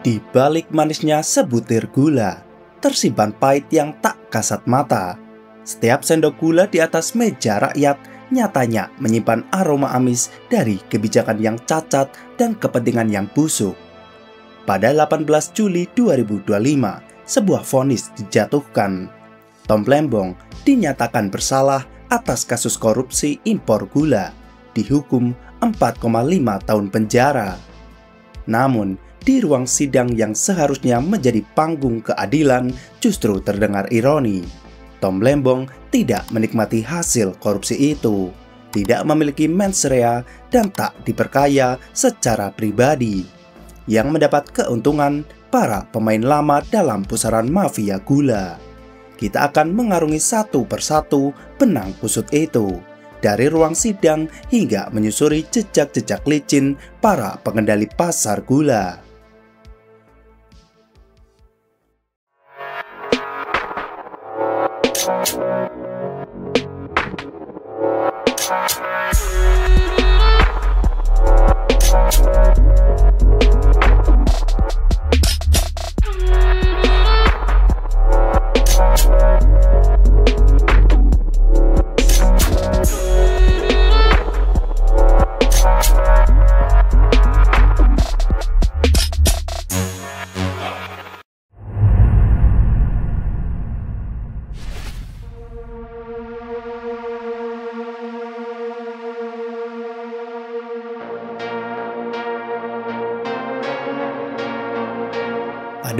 Di balik manisnya sebutir gula, tersimpan pahit yang tak kasat mata. Setiap sendok gula di atas meja rakyat nyatanya menyimpan aroma amis dari kebijakan yang cacat dan kepentingan yang busuk. Pada 18 Juli 2025, sebuah vonis dijatuhkan. Tom Lembong dinyatakan bersalah atas kasus korupsi impor gula, dihukum 4,5 tahun penjara. Namun, di ruang sidang yang seharusnya menjadi panggung keadilan justru terdengar ironi. Tom Lembong tidak menikmati hasil korupsi itu, tidak memiliki mens rea dan tak diperkaya secara pribadi. Yang mendapat keuntungan para pemain lama dalam pusaran mafia gula. Kita akan mengarungi satu persatu benang kusut itu, dari ruang sidang hingga menyusuri jejak-jejak licin para pengendali pasar gula.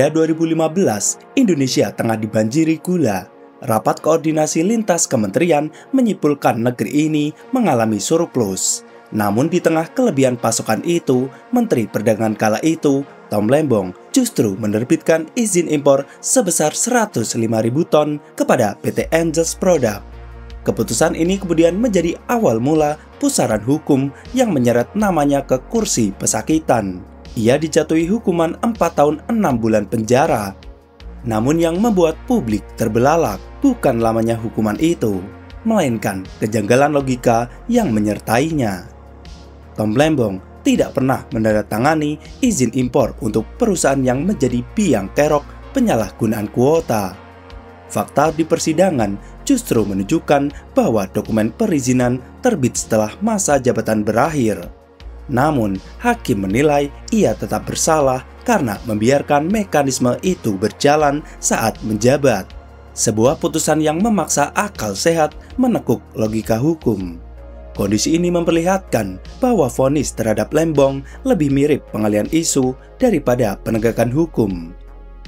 Pada 2015, Indonesia tengah dibanjiri gula. Rapat koordinasi lintas kementerian menyimpulkan negeri ini mengalami surplus. Namun di tengah kelebihan pasokan itu, Menteri Perdagangan kala itu, Tom Lembong, justru menerbitkan izin impor sebesar 105.000 ton kepada PT Angels Product. Keputusan ini kemudian menjadi awal mula pusaran hukum yang menyeret namanya ke kursi pesakitan. Ia dijatuhi hukuman 4 tahun 6 bulan penjara. Namun yang membuat publik terbelalak bukan lamanya hukuman itu, melainkan kejanggalan logika yang menyertainya. Tom Lembong tidak pernah menandatangani izin impor untuk perusahaan yang menjadi biang kerok penyalahgunaan kuota. Fakta di persidangan justru menunjukkan bahwa dokumen perizinan terbit setelah masa jabatan berakhir. Namun, hakim menilai ia tetap bersalah karena membiarkan mekanisme itu berjalan saat menjabat. Sebuah putusan yang memaksa akal sehat menekuk logika hukum. Kondisi ini memperlihatkan bahwa vonis terhadap Lembong lebih mirip pengalian isu daripada penegakan hukum.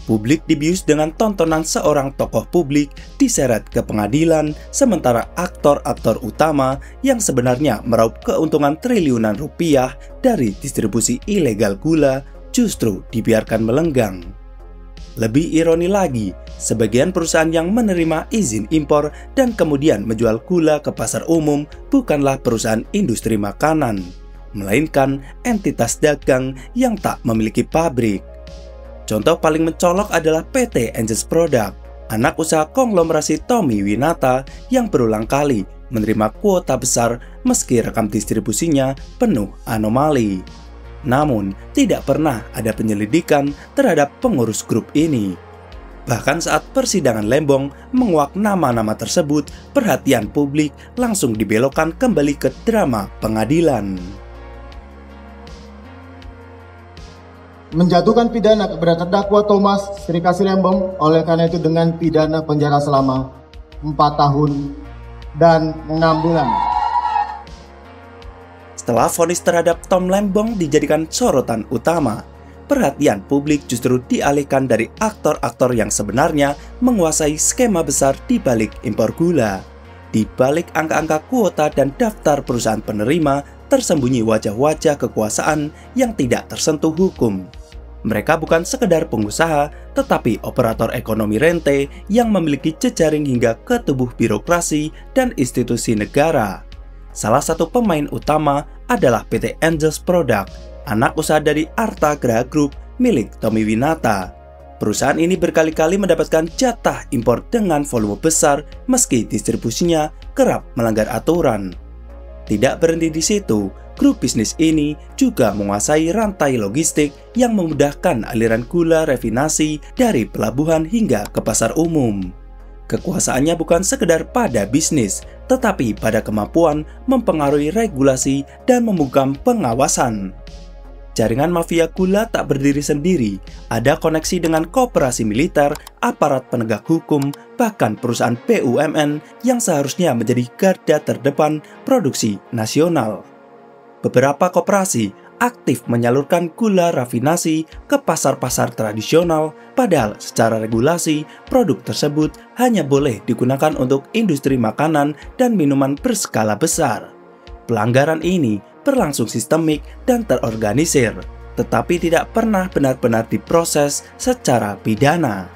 Publik dibius dengan tontonan seorang tokoh publik diseret ke pengadilan, sementara aktor-aktor utama yang sebenarnya meraup keuntungan triliunan rupiah dari distribusi ilegal gula justru dibiarkan melenggang. Lebih ironi lagi, sebagian perusahaan yang menerima izin impor dan kemudian menjual gula ke pasar umum bukanlah perusahaan industri makanan, melainkan entitas dagang yang tak memiliki pabrik. Contoh paling mencolok adalah PT Angels Product, anak usaha konglomerasi Tommy Winata yang berulang kali menerima kuota besar meski rekam distribusinya penuh anomali. Namun, tidak pernah ada penyelidikan terhadap pengurus grup ini. Bahkan saat persidangan Lembong menguak nama-nama tersebut, perhatian publik langsung dibelokkan kembali ke drama pengadilan. Menjatuhkan pidana kepada terdakwa Thomas Srikasih Lembong oleh karena itu dengan pidana penjara selama 4 tahun dan 6 bulan. Setelah vonis terhadap Tom Lembong dijadikan sorotan utama, perhatian publik justru dialihkan dari aktor-aktor yang sebenarnya menguasai skema besar di balik impor gula. Di balik angka-angka kuota dan daftar perusahaan penerima, tersembunyi wajah-wajah kekuasaan yang tidak tersentuh hukum. Mereka bukan sekedar pengusaha, tetapi operator ekonomi rente yang memiliki jejaring hingga ke tubuh birokrasi dan institusi negara. Salah satu pemain utama adalah PT Angels Product, anak usaha dari Arta Graha Group milik Tommy Winata. Perusahaan ini berkali-kali mendapatkan jatah impor dengan volume besar meski distribusinya kerap melanggar aturan. Tidak berhenti di situ, grup bisnis ini juga menguasai rantai logistik yang memudahkan aliran gula rafinasi dari pelabuhan hingga ke pasar umum. Kekuasaannya bukan sekedar pada bisnis, tetapi pada kemampuan mempengaruhi regulasi dan membungkam pengawasan. Jaringan mafia gula tak berdiri sendiri, ada koneksi dengan koperasi militer, aparat penegak hukum, bahkan perusahaan BUMN yang seharusnya menjadi garda terdepan produksi nasional. Beberapa koperasi aktif menyalurkan gula rafinasi ke pasar-pasar tradisional, padahal secara regulasi produk tersebut hanya boleh digunakan untuk industri makanan dan minuman berskala besar. Pelanggaran ini berlangsung sistemik dan terorganisir, tetapi tidak pernah benar-benar diproses secara pidana.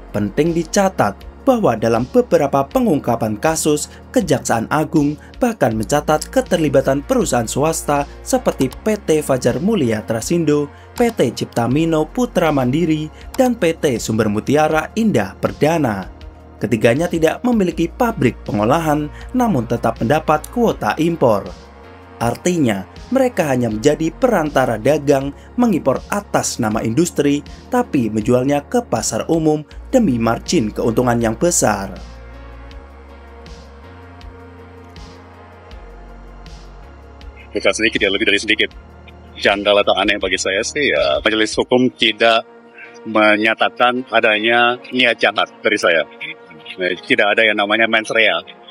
Penting dicatat bahwa dalam beberapa pengungkapan kasus, Kejaksaan Agung bahkan mencatat keterlibatan perusahaan swasta seperti PT Fajar Mulia Trasindo, PT Ciptamino Putra Mandiri, dan PT Sumber Mutiara Indah Perdana. Ketiganya tidak memiliki pabrik pengolahan, namun tetap mendapat kuota impor. Artinya, mereka hanya menjadi perantara dagang mengimpor atas nama industri, tapi menjualnya ke pasar umum demi margin keuntungan yang besar. Bukan sedikit ya, lebih dari sedikit. Janggal atau aneh bagi saya sih ya, majelis hukum tidak menyatakan adanya niat jahat dari saya. Tidak ada yang namanya mens rea.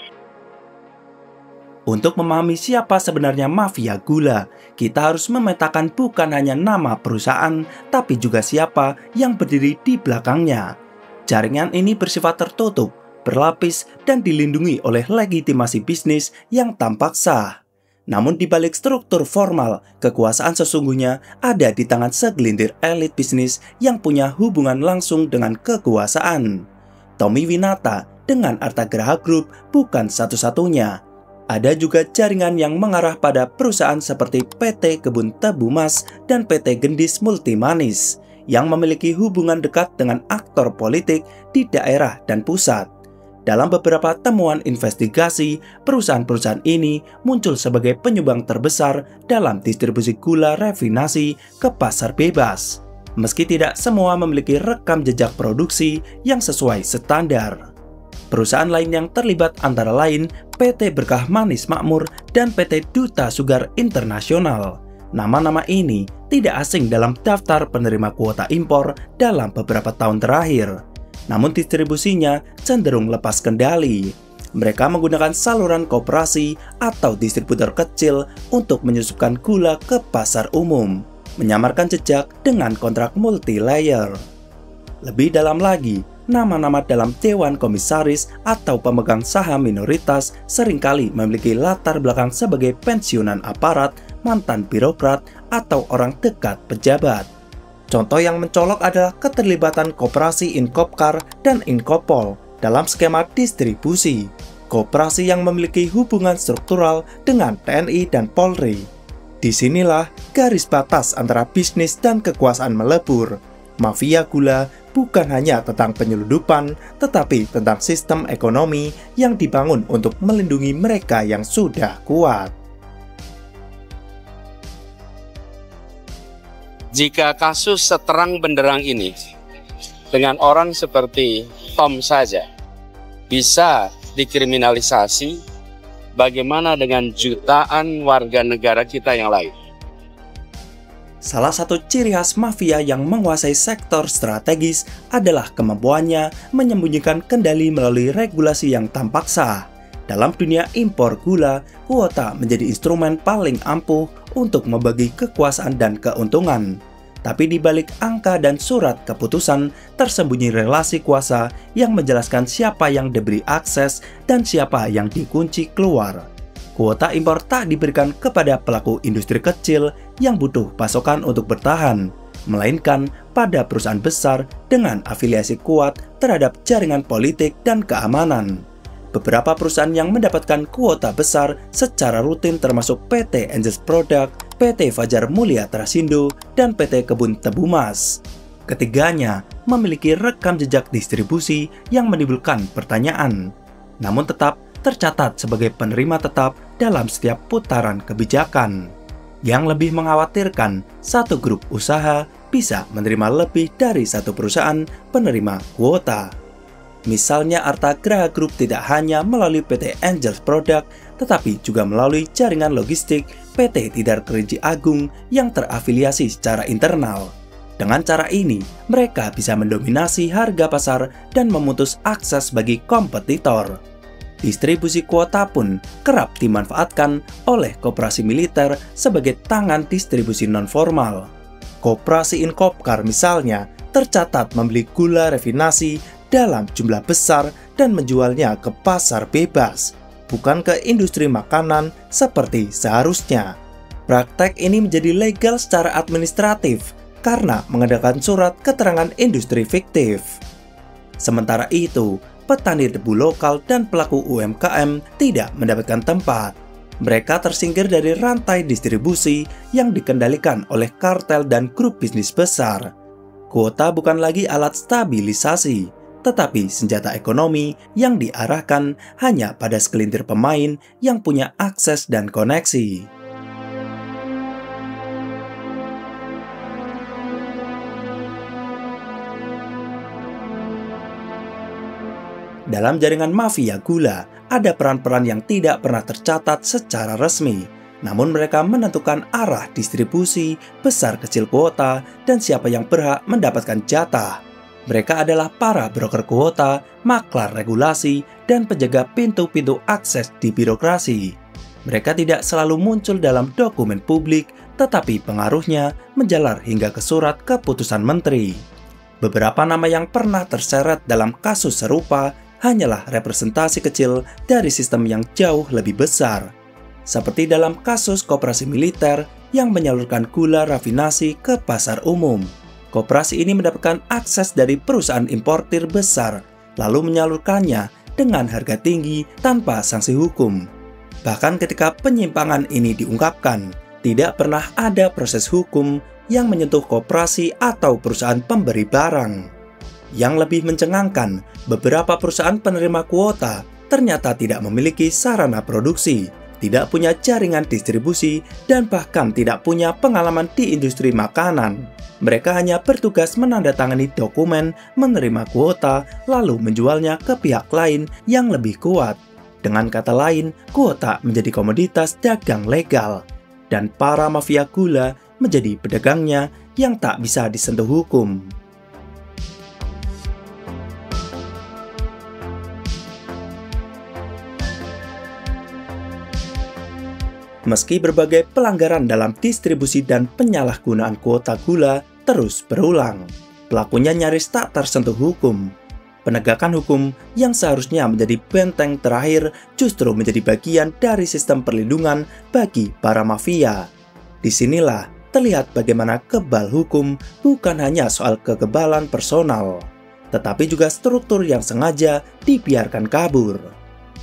Untuk memahami siapa sebenarnya mafia gula, kita harus memetakan bukan hanya nama perusahaan, tapi juga siapa yang berdiri di belakangnya. Jaringan ini bersifat tertutup, berlapis, dan dilindungi oleh legitimasi bisnis yang tampak sah. Namun di balik struktur formal, kekuasaan sesungguhnya ada di tangan segelintir elit bisnis yang punya hubungan langsung dengan kekuasaan. Tommy Winata dengan Artagraha Group bukan satu-satunya. Ada juga jaringan yang mengarah pada perusahaan seperti PT Kebun Tebu Mas dan PT Gendis Multimanis yang memiliki hubungan dekat dengan aktor politik di daerah dan pusat. Dalam beberapa temuan investigasi, perusahaan-perusahaan ini muncul sebagai penyumbang terbesar dalam distribusi gula rafinasi ke pasar bebas. Meski tidak semua memiliki rekam jejak produksi yang sesuai standar. Perusahaan lain yang terlibat antara lain PT Berkah Manis Makmur dan PT Duta Sugar Internasional. Nama-nama ini tidak asing dalam daftar penerima kuota impor dalam beberapa tahun terakhir. Namun distribusinya cenderung lepas kendali. Mereka menggunakan saluran koperasi atau distributor kecil untuk menyusupkan gula ke pasar umum, menyamarkan jejak dengan kontrak multi-layer. Lebih dalam lagi, nama-nama dalam Dewan Komisaris atau pemegang saham minoritas seringkali memiliki latar belakang sebagai pensiunan aparat, mantan birokrat, atau orang dekat pejabat. Contoh yang mencolok adalah keterlibatan koperasi Inkopkar dan Inkopol dalam skema distribusi. Koperasi yang memiliki hubungan struktural dengan TNI dan Polri. Disinilah garis batas antara bisnis dan kekuasaan melebur. Mafia gula bukan hanya tentang penyelundupan, tetapi tentang sistem ekonomi yang dibangun untuk melindungi mereka yang sudah kuat. Jika kasus seterang benderang ini dengan orang seperti Tom saja bisa dikriminalisasi, bagaimana dengan jutaan warga negara kita yang lain? Salah satu ciri khas mafia yang menguasai sektor strategis adalah kemampuannya menyembunyikan kendali melalui regulasi yang tampak sah. Dalam dunia impor gula, kuota menjadi instrumen paling ampuh untuk membagi kekuasaan dan keuntungan. Tapi di balik angka dan surat keputusan, tersembunyi relasi kuasa yang menjelaskan siapa yang diberi akses dan siapa yang dikunci keluar. Kuota impor tak diberikan kepada pelaku industri kecil yang butuh pasokan untuk bertahan, melainkan pada perusahaan besar dengan afiliasi kuat terhadap jaringan politik dan keamanan. Beberapa perusahaan yang mendapatkan kuota besar secara rutin termasuk PT Angels Product, PT Fajar Mulia Trasindo, dan PT Kebun Tebu Mas. Ketiganya memiliki rekam jejak distribusi yang menimbulkan pertanyaan, namun tetap tercatat sebagai penerima tetap dalam setiap putaran kebijakan. Yang lebih mengkhawatirkan, satu grup usaha bisa menerima lebih dari satu perusahaan penerima kuota. Misalnya Arta Graha Group tidak hanya melalui PT Angels Product, tetapi juga melalui jaringan logistik PT Tidar Kerinci Agung yang terafiliasi secara internal. Dengan cara ini, mereka bisa mendominasi harga pasar dan memutus akses bagi kompetitor. Distribusi kuota pun kerap dimanfaatkan oleh koperasi militer sebagai tangan distribusi non-formal. Koperasi Inkopkar misalnya tercatat membeli gula refinasi dalam jumlah besar dan menjualnya ke pasar bebas, bukan ke industri makanan seperti seharusnya. Praktek ini menjadi legal secara administratif karena mengadakan surat keterangan industri fiktif. Sementara itu, petani tebu lokal dan pelaku UMKM tidak mendapatkan tempat. Mereka tersingkir dari rantai distribusi yang dikendalikan oleh kartel dan grup bisnis besar. Kuota bukan lagi alat stabilisasi, tetapi senjata ekonomi yang diarahkan hanya pada segelintir pemain yang punya akses dan koneksi. Dalam jaringan mafia gula, ada peran-peran yang tidak pernah tercatat secara resmi. Namun mereka menentukan arah distribusi, besar kecil kuota, dan siapa yang berhak mendapatkan jatah. Mereka adalah para broker kuota, maklar regulasi, dan penjaga pintu-pintu akses di birokrasi. Mereka tidak selalu muncul dalam dokumen publik, tetapi pengaruhnya menjalar hingga ke surat keputusan menteri. Beberapa nama yang pernah terseret dalam kasus serupa hanyalah representasi kecil dari sistem yang jauh lebih besar. Seperti dalam kasus koperasi militer yang menyalurkan gula rafinasi ke pasar umum. Koperasi ini mendapatkan akses dari perusahaan importir besar, lalu menyalurkannya dengan harga tinggi tanpa sanksi hukum. Bahkan ketika penyimpangan ini diungkapkan, tidak pernah ada proses hukum yang menyentuh koperasi atau perusahaan pemberi barang. Yang lebih mencengangkan, beberapa perusahaan penerima kuota ternyata tidak memiliki sarana produksi, tidak punya jaringan distribusi, dan bahkan tidak punya pengalaman di industri makanan. Mereka hanya bertugas menandatangani dokumen, menerima kuota, lalu menjualnya ke pihak lain yang lebih kuat. Dengan kata lain, kuota menjadi komoditas dagang legal, dan para mafia gula menjadi pedagangnya yang tak bisa disentuh hukum. Meski berbagai pelanggaran dalam distribusi dan penyalahgunaan kuota gula terus berulang, pelakunya nyaris tak tersentuh hukum. Penegakan hukum yang seharusnya menjadi benteng terakhir justru menjadi bagian dari sistem perlindungan bagi para mafia. Disinilah terlihat bagaimana kebal hukum bukan hanya soal kekebalan personal, tetapi juga struktur yang sengaja dibiarkan kabur.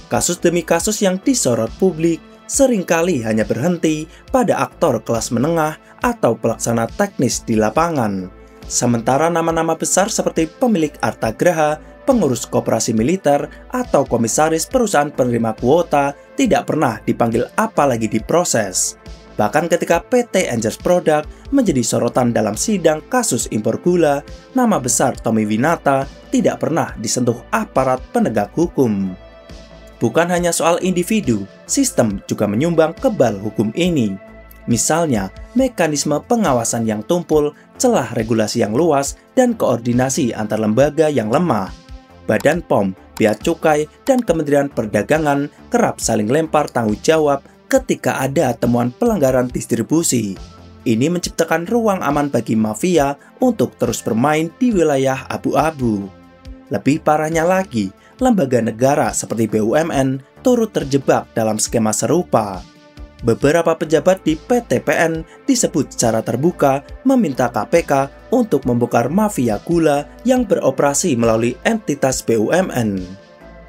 Kasus demi kasus yang disorot publik seringkali hanya berhenti pada aktor kelas menengah atau pelaksana teknis di lapangan. Sementara nama-nama besar seperti pemilik Arta Graha, pengurus koperasi militer, atau komisaris perusahaan penerima kuota tidak pernah dipanggil apalagi diproses. Bahkan ketika PT Angels Product menjadi sorotan dalam sidang kasus impor gula, nama besar Tommy Winata tidak pernah disentuh aparat penegak hukum. Bukan hanya soal individu, sistem juga menyumbang kebal hukum ini. Misalnya, mekanisme pengawasan yang tumpul, celah regulasi yang luas, dan koordinasi antar lembaga yang lemah. Badan POM, Bea Cukai, dan Kementerian Perdagangan kerap saling lempar tanggung jawab ketika ada temuan pelanggaran distribusi. Ini menciptakan ruang aman bagi mafia untuk terus bermain di wilayah abu-abu. Lebih parahnya lagi, lembaga negara seperti BUMN turut terjebak dalam skema serupa. Beberapa pejabat di PTPN disebut secara terbuka meminta KPK untuk membongkar mafia gula yang beroperasi melalui entitas BUMN.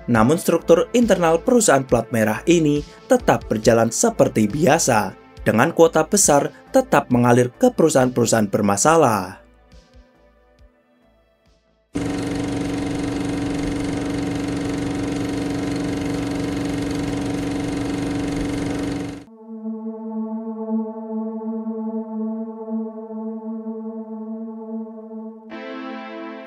Namun struktur internal perusahaan plat merah ini tetap berjalan seperti biasa, dengan kuota besar tetap mengalir ke perusahaan-perusahaan bermasalah.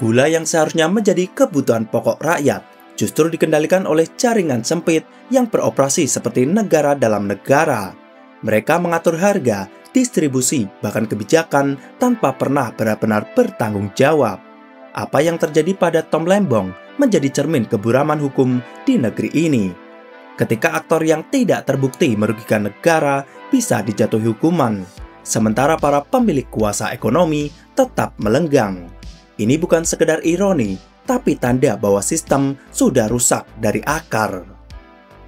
Gula yang seharusnya menjadi kebutuhan pokok rakyat justru dikendalikan oleh jaringan sempit yang beroperasi seperti negara dalam negara. Mereka mengatur harga, distribusi, bahkan kebijakan tanpa pernah benar-benar bertanggung jawab. Apa yang terjadi pada Tom Lembong menjadi cermin keburaman hukum di negeri ini. Ketika aktor yang tidak terbukti merugikan negara bisa dijatuhi hukuman, sementara para pemilik kuasa ekonomi tetap melenggang. Ini bukan sekedar ironi, tapi tanda bahwa sistem sudah rusak dari akar.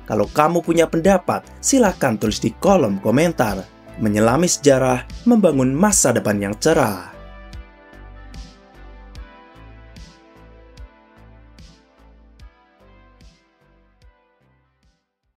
Kalau kamu punya pendapat, silakan tulis di kolom komentar. Menyelami sejarah, membangun masa depan yang cerah.